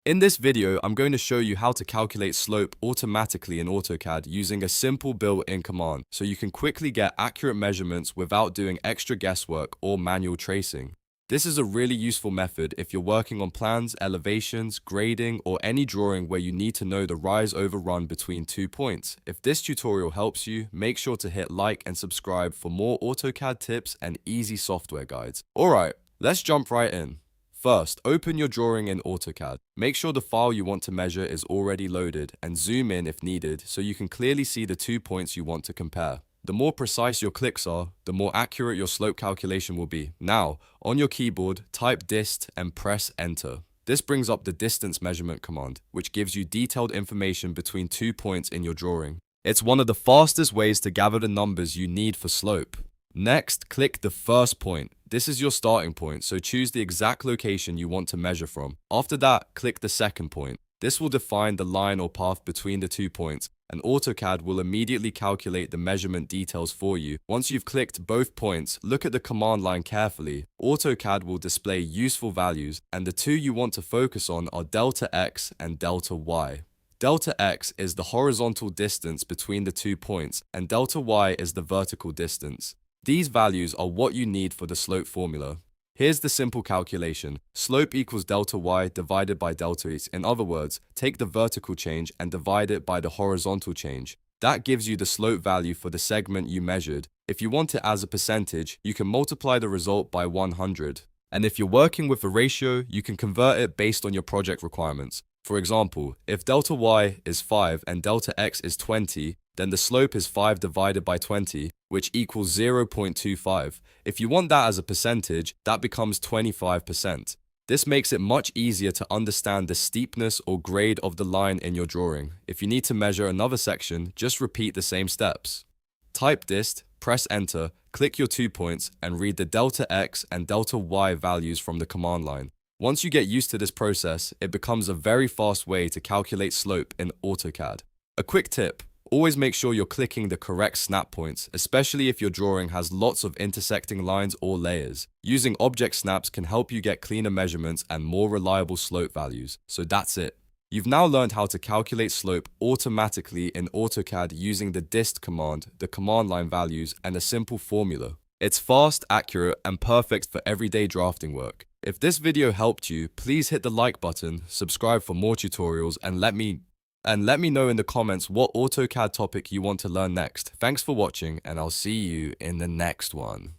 In this video, I'm going to show you how to calculate slope automatically in AutoCAD using a simple built-in command, so you can quickly get accurate measurements without doing extra guesswork or manual tracing. This is a really useful method if you're working on plans, elevations, grading, or any drawing where you need to know the rise over run between 2 points. If this tutorial helps you, make sure to hit like and subscribe for more AutoCAD tips and easy software guides. Alright, let's jump right in. First, open your drawing in AutoCAD. Make sure the file you want to measure is already loaded and zoom in if needed so you can clearly see the 2 points you want to compare. The more precise your clicks are, the more accurate your slope calculation will be. Now, on your keyboard, type DIST and press enter. This brings up the distance measurement command, which gives you detailed information between 2 points in your drawing. It's one of the fastest ways to gather the numbers you need for slope. Next, click the first point. This is your starting point, so choose the exact location you want to measure from. After that, click the second point. This will define the line or path between the 2 points, and AutoCAD will immediately calculate the measurement details for you. Once you've clicked both points, look at the command line carefully. AutoCAD will display useful values, and the two you want to focus on are delta x and delta y. Delta x is the horizontal distance between the 2 points, and delta y is the vertical distance. These values are what you need for the slope formula. Here's the simple calculation. Slope equals delta y divided by delta x. In other words, take the vertical change and divide it by the horizontal change. That gives you the slope value for the segment you measured. If you want it as a percentage, you can multiply the result by 100. And if you're working with a ratio, you can convert it based on your project requirements. For example, if delta y is 5 and delta x is 20, then the slope is 5 divided by 20, which equals 0.25. If you want that as a percentage, that becomes 25%. This makes it much easier to understand the steepness or grade of the line in your drawing. If you need to measure another section, just repeat the same steps. Type DIST, press enter, click your 2 points, and read the delta x and delta y values from the command line. Once you get used to this process, it becomes a very fast way to calculate slope in AutoCAD. A quick tip. Always make sure you're clicking the correct snap points, especially if your drawing has lots of intersecting lines or layers. Using object snaps can help you get cleaner measurements and more reliable slope values. So that's it. You've now learned how to calculate slope automatically in AutoCAD using the DIST command, the command line values, and a simple formula. It's fast, accurate, and perfect for everyday drafting work. If this video helped you, please hit the like button, subscribe for more tutorials, and let me know in the comments what AutoCAD topic you want to learn next. Thanks for watching, and I'll see you in the next one.